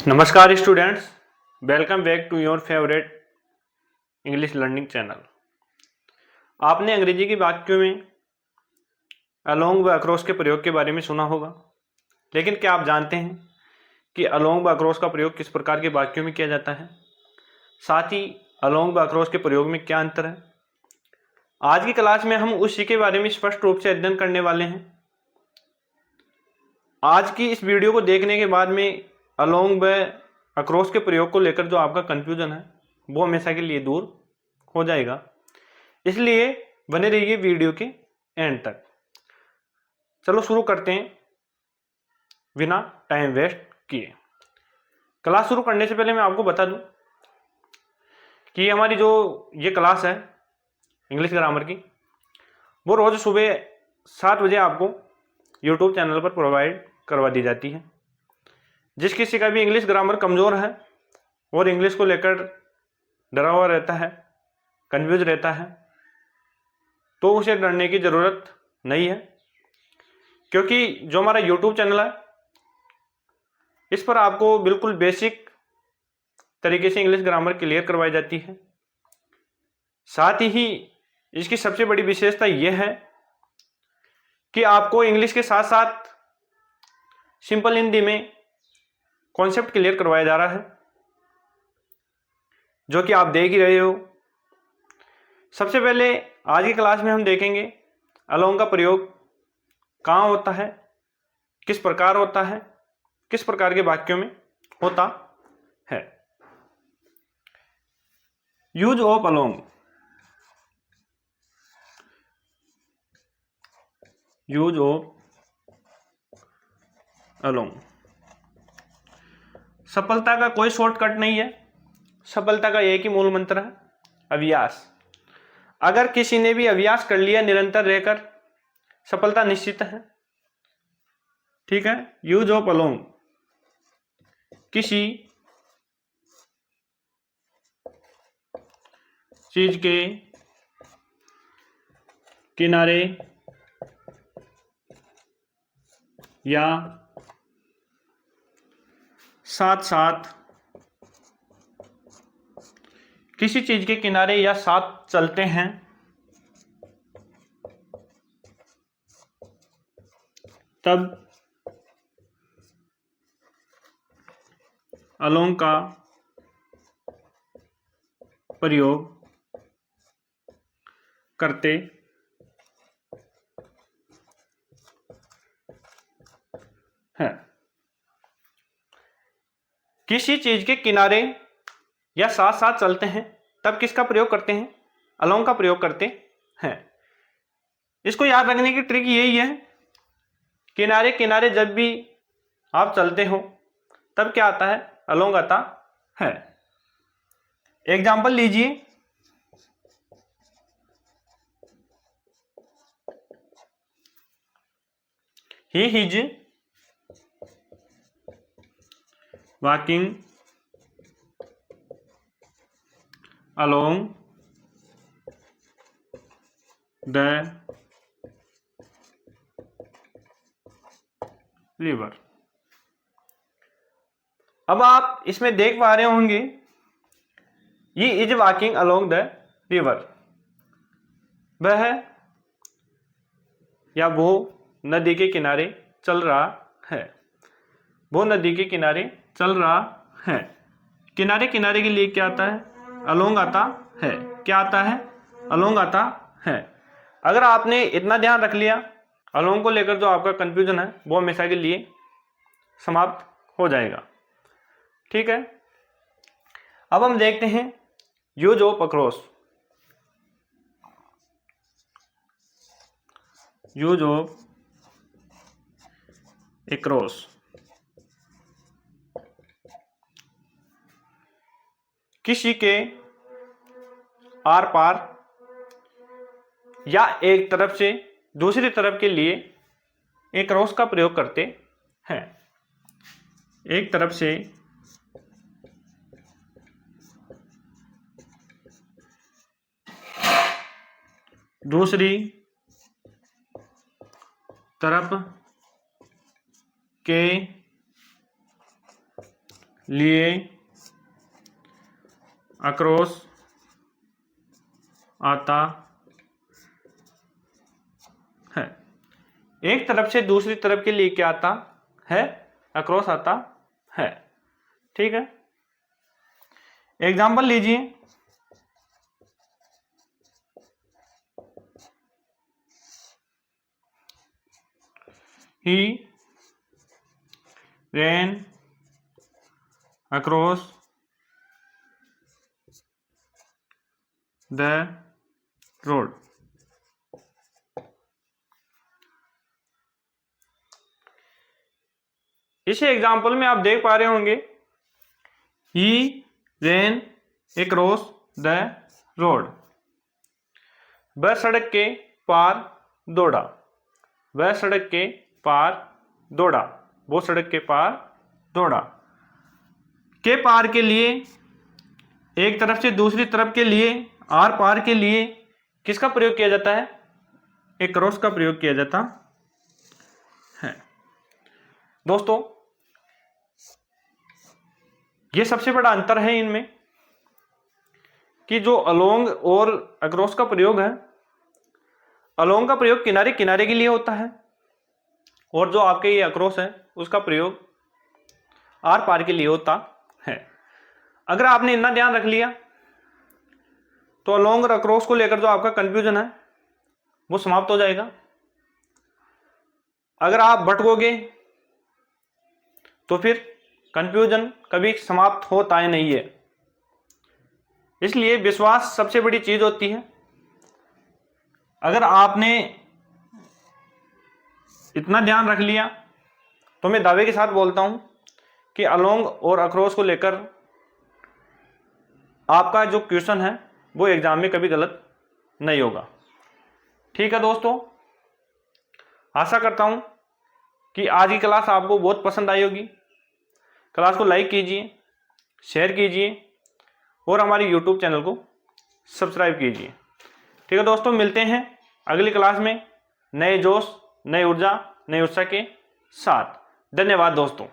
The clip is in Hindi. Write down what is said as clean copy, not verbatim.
नमस्कार students, welcome back to your favourite English learning channel. आपने अंग्रेजी की वाक्यों में अलोंग व अक्रॉस के प्रयोग के बारे में सुना होगा, लेकिन क्या आप जानते हैं कि अलोंग व अक्रॉस का प्रयोग किस प्रकार के वाक्यों में किया जाता है? साथ ही अलोंग व अक्रॉस के प्रयोग में क्या अंतर है? आज की क्लास में हम उसी के बारे में स्पष्ट रूप से अध्ययन करने वाले हैं। आज की इस वीडियो को देखने के बाद में अलोंग व अक्रॉस के प्रयोग को लेकर जो आपका कंफ्यूजन है वो हमेशा के लिए दूर हो जाएगा। इसलिए बने रहिए वीडियो के एंड तक। चलो शुरू करते हैं बिना टाइम वेस्ट किए। क्लास शुरू करने से पहले मैं आपको बता दूं कि हमारी जो ये क्लास है इंग्लिश ग्रामर की, वो रोज़ सुबह 7 बजे आपको यूट्यूब चैनल पर प्रोवाइड करवा दी जाती है। जिस किसी का भी इंग्लिश ग्रामर कमज़ोर है और इंग्लिश को लेकर डरा हुआ रहता है, कन्फ्यूज रहता है, तो उसे डरने की ज़रूरत नहीं है, क्योंकि जो हमारा यूट्यूब चैनल है इस पर आपको बिल्कुल बेसिक तरीके से इंग्लिश ग्रामर क्लियर करवाई जाती है। साथ ही इसकी सबसे बड़ी विशेषता यह है कि आपको इंग्लिश के साथ साथ सिंपल हिंदी में कॉन्सेप्ट क्लियर करवाया जा रहा है, जो कि आप देख ही रहे हो। सबसे पहले आज की क्लास में हम देखेंगे अलोंग का प्रयोग कहाँ होता है, किस प्रकार होता है, किस प्रकार के वाक्यों में होता है। Use of along. Use of along सफलता का कोई शॉर्टकट नहीं है। सफलता का एक ही मूल मंत्र है, अभ्यास। अगर किसी ने भी अभ्यास कर लिया निरंतर रहकर, सफलता निश्चित है। ठीक है। यूज ऑफ अलोंग, किसी चीज के किनारे या साथ साथ, किसी चीज के किनारे या साथ चलते हैं तब अलोंग का प्रयोग करते हैं। किसी चीज के किनारे या साथ साथ चलते हैं तब किसका प्रयोग करते हैं? अलोंग का प्रयोग करते हैं। इसको याद रखने की ट्रिक यही है, किनारे किनारे जब भी आप चलते हो तब क्या आता है? अलोंग आता है। एग्जाम्पल लीजिए, he is walking along the river. अब आप इसमें देख पा रहे होंगे ये is walking along the river, वह या वो नदी के किनारे चल रहा है। वो नदी के किनारे चल रहा है। किनारे किनारे के लिए क्या आता है? अलोंग आता है। क्या आता है? अलोंग आता है। अगर आपने इतना ध्यान रख लिया, अलोंग को लेकर जो आपका कंफ्यूजन है वो हमेशा के लिए समाप्त हो जाएगा। ठीक है। अब हम देखते हैं use of across. Use of across, किसी के आर पार या एक तरफ से दूसरी तरफ के लिए अक्रॉस का प्रयोग करते हैं। एक तरफ से दूसरी तरफ के लिए अक्रॉस आता है। एक तरफ से दूसरी तरफ के लिए क्या आता है? अक्रॉस आता है। ठीक है, एग्जाम्पल लीजिए। ही ran across the road। इस एग्जाम्पल में आप देख पा रहे होंगे ही ran across the road, वह सड़क के पार दौड़ा, वह सड़क के पार दौड़ा, वो सड़क के पार दौड़ा। के पार के लिए, एक तरफ से दूसरी तरफ के लिए, आर पार के लिए किसका प्रयोग किया जाता है? एक क्रॉस का प्रयोग किया जाता है। दोस्तों, ये सबसे बड़ा अंतर है इनमें कि जो अलोंग और अक्रॉस का प्रयोग है, अलोंग का प्रयोग किनारे किनारे के लिए होता है और जो आपके ये अक्रॉस है उसका प्रयोग आर पार के लिए होता है। अगर आपने इतना ध्यान रख लिया तो अलोंग और अक्रॉस को लेकर जो आपका कंफ्यूजन है वो समाप्त हो जाएगा। अगर आप भटकोगे तो फिर कंफ्यूजन कभी समाप्त होता ही नहीं है। इसलिए विश्वास सबसे बड़ी चीज होती है। अगर आपने इतना ध्यान रख लिया तो मैं दावे के साथ बोलता हूं कि अलोंग और अक्रॉस को लेकर आपका जो क्वेश्चन है वो एग्जाम में कभी गलत नहीं होगा। ठीक है दोस्तों, आशा करता हूं कि आज की क्लास आपको बहुत पसंद आई होगी। क्लास को लाइक कीजिए, शेयर कीजिए और हमारे YouTube चैनल को सब्सक्राइब कीजिए। ठीक है दोस्तों, मिलते हैं अगली क्लास में नए जोश, नई ऊर्जा, नए उत्साह के साथ। धन्यवाद दोस्तों।